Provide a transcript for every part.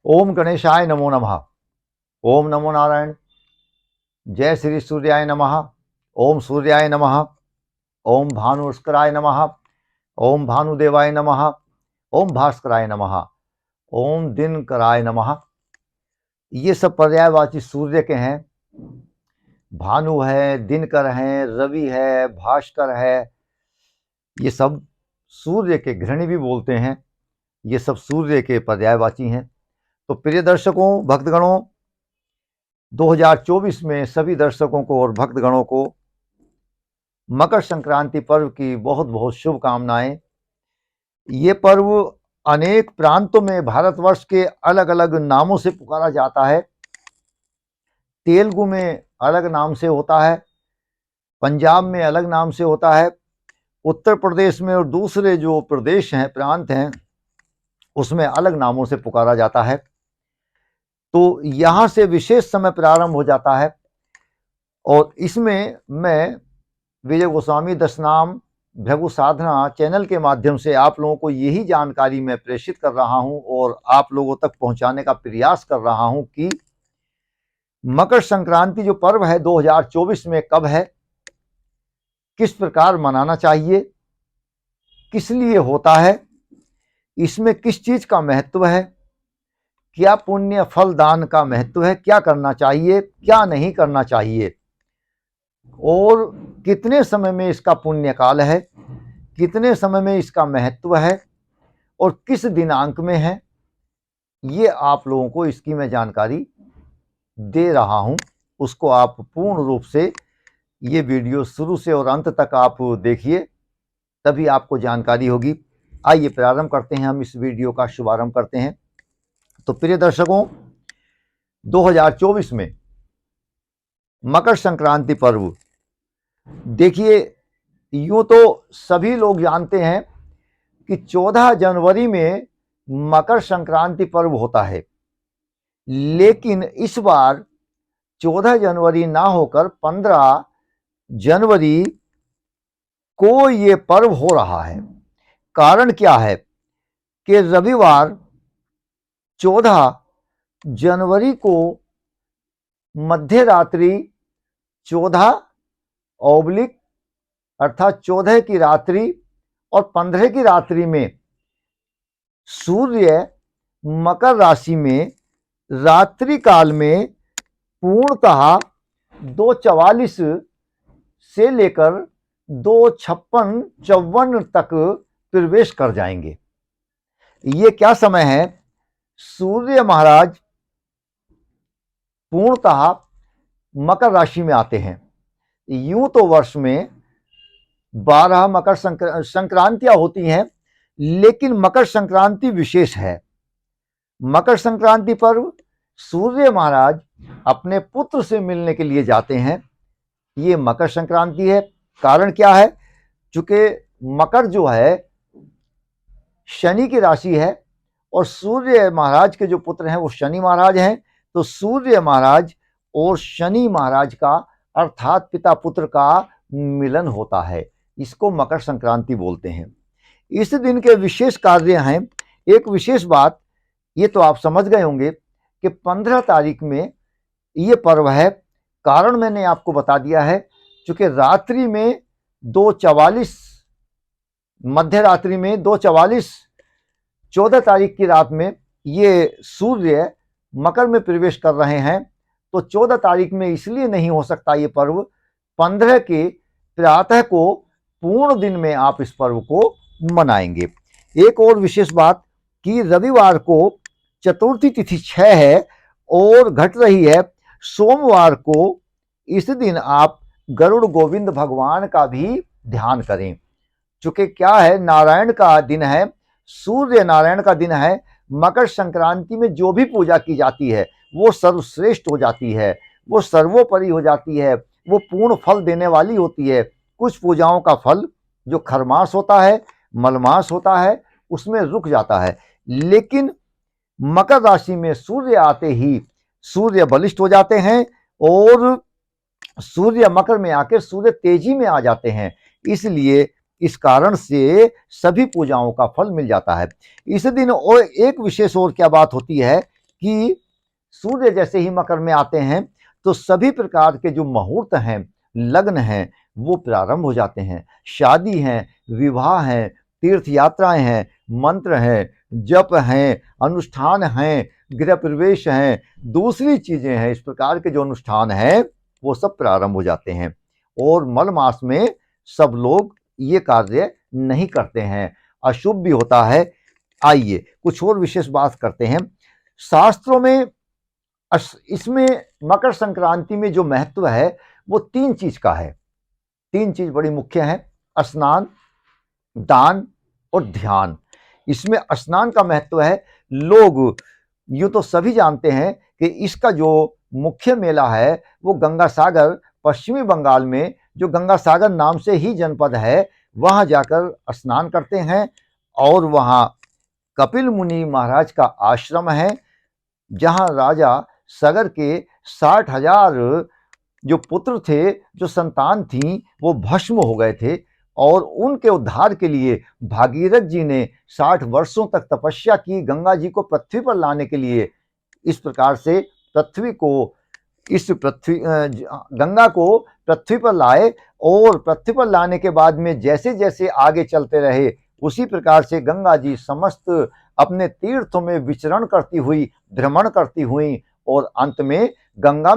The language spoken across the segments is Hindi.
ओम गणेशाय नमो नमः। ओम नमो नारायण। जय श्री सूर्याय नमः। ओम सूर्याय नमः। ओम भानुस्कराय नमः। ओम भानुदेवाय नमः। ओम भास्कराय नमः। ओम दिनकराय नमः। ये सब पर्यायवाची सूर्य के हैं। भानु है, दिनकर है, रवि है, भास्कर है, ये सब सूर्य के घृणी भी बोलते हैं। ये सब सूर्य के पर्यायवाची हैं। तो प्रिय दर्शकों, भक्तगणों, 2024 में सभी दर्शकों को और भक्तगणों को मकर संक्रांति पर्व की बहुत बहुत शुभकामनाएं। ये पर्व अनेक प्रांतों में भारतवर्ष के अलग अलग नामों से पुकारा जाता है। तेलुगु में अलग नाम से होता है, पंजाब में अलग नाम से होता है, उत्तर प्रदेश में और दूसरे जो प्रदेश हैं, प्रांत हैं, उसमें अलग नामों से पुकारा जाता है। तो यहाँ से विशेष समय प्रारंभ हो जाता है और इसमें मैं विजय गोस्वामी दशनाम भृगु साधना चैनल के माध्यम से आप लोगों को यही जानकारी मैं प्रेषित कर रहा हूं और आप लोगों तक पहुंचाने का प्रयास कर रहा हूं कि मकर संक्रांति जो पर्व है 2024 में कब है, किस प्रकार मनाना चाहिए, किस लिए होता है, इसमें किस चीज का महत्व है, क्या पुण्य फल दान का महत्व है, क्या करना चाहिए, क्या नहीं करना चाहिए, और कितने समय में इसका पुण्य काल है, कितने समय में इसका महत्व है और किस दिनांक में है, ये आप लोगों को इसकी मैं जानकारी दे रहा हूं। उसको आप पूर्ण रूप से ये वीडियो शुरू से और अंत तक आप देखिए, तभी आपको जानकारी होगी। आइए प्रारंभ करते हैं, हम इस वीडियो का शुभारंभ करते हैं। तो प्रिय दर्शकों, 2024 में मकर संक्रांति पर्व, देखिए, यूं तो सभी लोग जानते हैं कि 14 जनवरी में मकर संक्रांति पर्व होता है, लेकिन इस बार 14 जनवरी ना होकर 15 जनवरी को ये पर्व हो रहा है। कारण क्या है कि रविवार 14 जनवरी को मध्य रात्रि 14 ऑब्लिक अर्थात 14 की रात्रि और 15 की रात्रि में सूर्य मकर राशि में रात्रि काल में पूर्णतः 2:44 से लेकर 2:56-54 तक प्रवेश कर जाएंगे। ये क्या समय है? सूर्य महाराज पूर्णतः मकर राशि में आते हैं। यूं तो वर्ष में 12 मकर संक्रांतियां होती हैं, लेकिन मकर संक्रांति विशेष है। मकर संक्रांति पर्व सूर्य महाराज अपने पुत्र से मिलने के लिए जाते हैं, ये मकर संक्रांति है। कारण क्या है? चूंकि मकर जो है शनि की राशि है और सूर्य महाराज के जो पुत्र हैं वो शनि महाराज हैं, तो सूर्य महाराज और शनि महाराज का अर्थात पिता पुत्र का मिलन होता है, इसको मकर संक्रांति बोलते हैं। इस दिन के विशेष कार्य हैं। एक विशेष बात ये तो आप समझ गए होंगे कि 15 तारीख में ये पर्व है। कारण मैंने आपको बता दिया है, क्योंकि रात्रि में 2:44 मध्य रात्रि में 2:44 14 तारीख की रात में ये सूर्य मकर में प्रवेश कर रहे हैं, तो 14 तारीख में इसलिए नहीं हो सकता ये पर्व। 15 के प्रातः को पूर्ण दिन में आप इस पर्व को मनाएंगे। एक और विशेष बात कि रविवार को चतुर्थी तिथि 6 है और घट रही है सोमवार को। इस दिन आप गरुड़ गोविंद भगवान का भी ध्यान करें, चूंकि क्या है, नारायण का दिन है, सूर्य नारायण का दिन है। मकर संक्रांति में जो भी पूजा की जाती है वो सर्वश्रेष्ठ हो जाती है, वो सर्वोपरि हो जाती है, वो पूर्ण फल देने वाली होती है। कुछ पूजाओं का फल जो खरमास होता है, मलमास होता है, उसमें रुक जाता है, लेकिन मकर राशि में सूर्य आते ही सूर्य बलिष्ठ हो जाते हैं और सूर्य मकर में आकर सूर्य तेजी में आ जाते हैं। इसलिए इस कारण से सभी पूजाओं का फल मिल जाता है इस दिन। और एक विशेष और क्या बात होती है कि सूर्य जैसे ही मकर में आते हैं तो सभी प्रकार के जो मुहूर्त हैं, लग्न हैं, वो प्रारंभ हो जाते हैं। शादी है, विवाह है, तीर्थ यात्राएं हैं, मंत्र हैं, जप हैं, अनुष्ठान हैं, गृह प्रवेश हैं, दूसरी चीजें हैं, इस प्रकार के जो अनुष्ठान हैं वो सब प्रारंभ हो जाते हैं। और मल मास में सब लोग ये कार्य नहीं करते हैं, अशुभ भी होता है। आइए कुछ और विशेष बात करते हैं। शास्त्रों में इसमें मकर संक्रांति में जो महत्व है वो 3 चीज का है। 3 चीज बड़ी मुख्य है, स्नान, दान और ध्यान। इसमें स्नान का महत्व है। लोग यूं तो सभी जानते हैं कि इसका जो मुख्य मेला है वो गंगा सागर, पश्चिमी बंगाल में जो गंगा सागर नाम से ही जनपद है, वहां जाकर स्नान करते हैं। और वहां कपिल मुनि महाराज का आश्रम है, जहां राजा सगर के 60,000 जो पुत्र थे, जो संतान थी, वो भस्म हो गए थे। और उनके उद्धार के लिए भागीरथ जी ने 60 वर्षों तक तपस्या की गंगा जी को पृथ्वी पर लाने के लिए। इस प्रकार से गंगा को पृथ्वी पर लाए, और पृथ्वी पर लाने के बाद में जैसे जैसे आगे चलते रहे, उसी प्रकार से गंगा जी समस्त अपने तीर्थों में विचरण करती हुई, भ्रमण करती हुई, और अंत में गंगा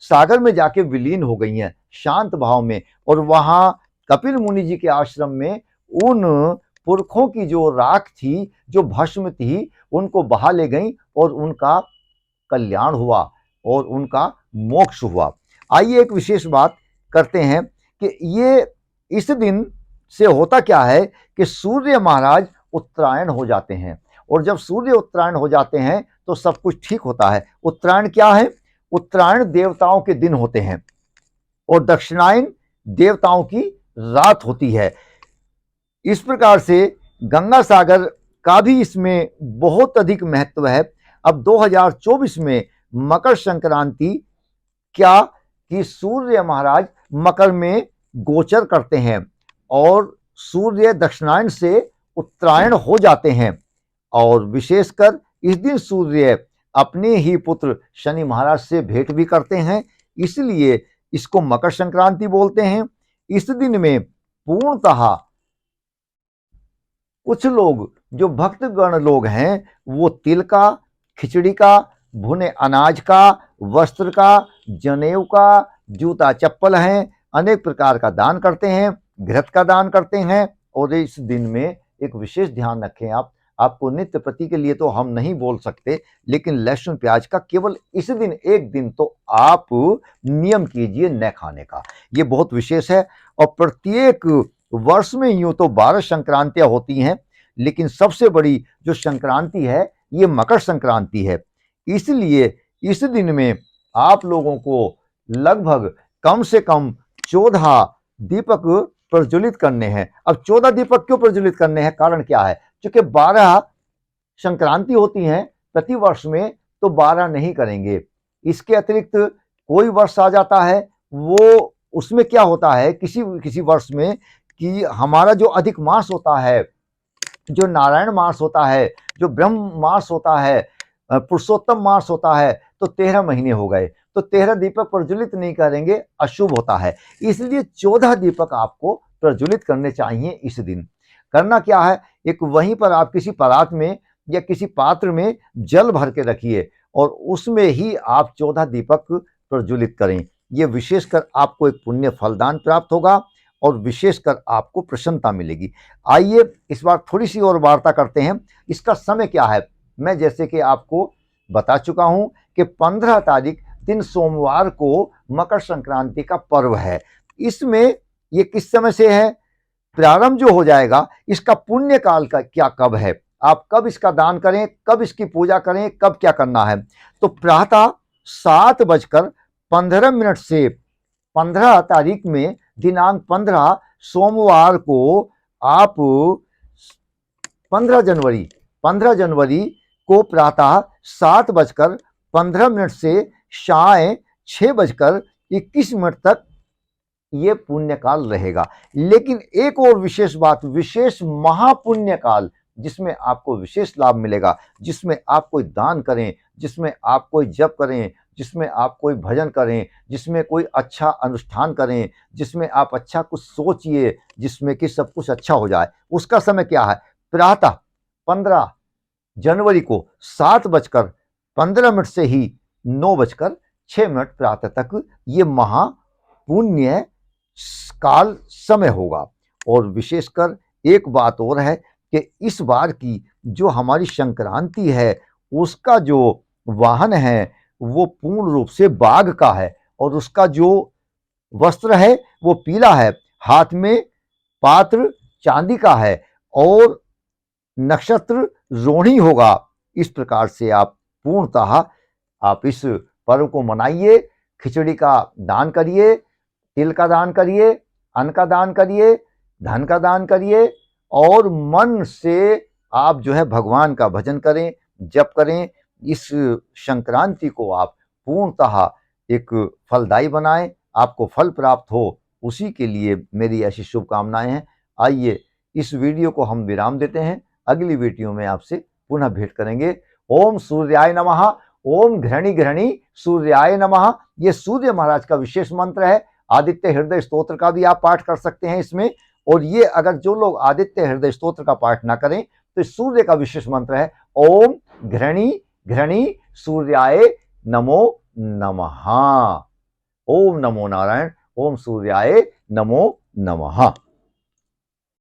सागर में जाके विलीन हो गई हैं शांत भाव में। और वहां कपिल मुनि जी के आश्रम में उन पुरखों की जो राख थी, जो भस्म थी, उनको बहा ले गई और उनका कल्याण हुआ और उनका मोक्ष हुआ। आइए एक विशेष बात करते हैं कि ये इस दिन से होता क्या है कि सूर्य महाराज उत्तरायण हो जाते हैं। और जब सूर्य उत्तरायण हो जाते हैं तो सब कुछ ठीक होता है। उत्तरायण क्या है? उत्तरायण देवताओं के दिन होते हैं और दक्षिणायन देवताओं की रात होती है। इस प्रकार से गंगा सागर का भी इसमें बहुत अधिक महत्व है। अब 2024 में मकर संक्रांति क्या कि सूर्य महाराज मकर में गोचर करते हैं और सूर्य दक्षिणायन से उत्तरायण हो जाते हैं। और विशेषकर इस दिन सूर्य अपने ही पुत्र शनि महाराज से भेंट भी करते हैं, इसलिए इसको मकर संक्रांति बोलते हैं। इस दिन में पूर्णतः कुछ लोग जो भक्तगण लोग हैं वो तिल का, खिचड़ी का, भुने अनाज का, वस्त्र का, जनेऊ का, जूता चप्पल हैं, अनेक प्रकार का दान करते हैं, घृत का दान करते हैं। और इस दिन में एक विशेष ध्यान रखें, आपको नित्य प्रति के लिए तो हम नहीं बोल सकते, लेकिन लहसुन प्याज का केवल इस दिन एक दिन तो आप नियम कीजिए न खाने का, ये बहुत विशेष है। और प्रत्येक वर्ष में यूं तो 12 संक्रांतियां होती हैं, लेकिन सबसे बड़ी जो संक्रांति है ये मकर संक्रांति है। इसलिए इस दिन में आप लोगों को लगभग कम से कम 14 दीपक प्रज्वलित करने हैं। अब 14 दीपक क्यों प्रज्वलित करने हैं? कारण क्या है? क्योंकि 12 संक्रांति होती हैं प्रति वर्ष में, तो 12 नहीं करेंगे। इसके अतिरिक्त कोई वर्ष आ जाता है, वो उसमें क्या होता है किसी वर्ष में कि हमारा जो अधिक मास होता है, जो नारायण मास होता है, जो ब्रह्म मास होता है, पुरुषोत्तम मास होता है, तो 13 महीने हो गए, तो 13 दीपक प्रज्वलित नहीं करेंगे, अशुभ होता है। इसलिए 14 दीपक आपको प्रज्वलित करने चाहिए इस दिन। करना क्या है, एक वहीं पर आप किसी परात में या किसी पात्र में जल भर के रखिए और उसमें ही आप 14 दीपक प्रज्वलित करें। ये विशेषकर आपको एक पुण्य फलदान प्राप्त होगा और विशेषकर आपको प्रसन्नता मिलेगी। आइए इस बार थोड़ी सी और वार्ता करते हैं। इसका समय क्या है? मैं जैसे कि आपको बता चुका हूं कि 15 तारीख दिन सोमवार को मकर संक्रांति का पर्व है। इसमें ये किस समय से है, प्रारंभ जो हो जाएगा, इसका पुण्य काल का क्या कब है, आप कब इसका दान करें, कब इसकी पूजा करें, कब क्या करना है। तो प्रातः 7:15 से 15 तारीख में दिनांक 15 सोमवार को आप 15 जनवरी को प्रातः 7:15 से शाम 6:21 तक ये पुण्य काल रहेगा। लेकिन एक और विशेष बात, विशेष महापुण्य काल जिसमें आपको विशेष लाभ मिलेगा, जिसमें आप कोई दान करें, जिसमें आप कोई जप करें, जिसमें आप कोई भजन करें, जिसमें कोई अच्छा अनुष्ठान करें, जिसमें आप अच्छा कुछ सोचिए, जिसमें कि सब कुछ अच्छा हो जाए। उसका समय क्या है? प्रातः 15 जनवरी को 7:15 से ही 9:06 प्रातः तक ये महापुण्य काल समय होगा। और विशेषकर एक बात और है कि इस बार की जो हमारी संक्रांति है, उसका जो वाहन है वो पूर्ण रूप से बाघ का है, और उसका जो वस्त्र है वो पीला है, हाथ में पात्र चांदी का है, और नक्षत्र रोहिणी होगा। इस प्रकार से आप पूर्णतः आप इस पर्व को मनाइए, खिचड़ी का दान करिए, तिल का दान करिए, अन्न का दान करिए, धन का दान करिए, और मन से आप जो है भगवान का भजन करें, जप करें। इस संक्रांति को आप पूर्णतः एक फलदायी बनाएं, आपको फल प्राप्त हो, उसी के लिए मेरी ऐसी शुभकामनाएं हैं। आइए इस वीडियो को हम विराम देते हैं, अगली वीडियो में आपसे पुनः भेंट करेंगे। ओम सूर्याय नमः, ओम घृणी घृणी सूर्याय नमः। ये सूर्य महाराज का विशेष मंत्र है। आदित्य हृदय स्तोत्र का भी आप पाठ कर सकते हैं इसमें। और ये अगर जो लोग आदित्य हृदय स्तोत्र का पाठ ना करें तो सूर्य का विशेष मंत्र है ओम घृणी घृणी सूर्याय नमो नमः। ओम नमो नारायण, ओम सूर्याय नमो नमः।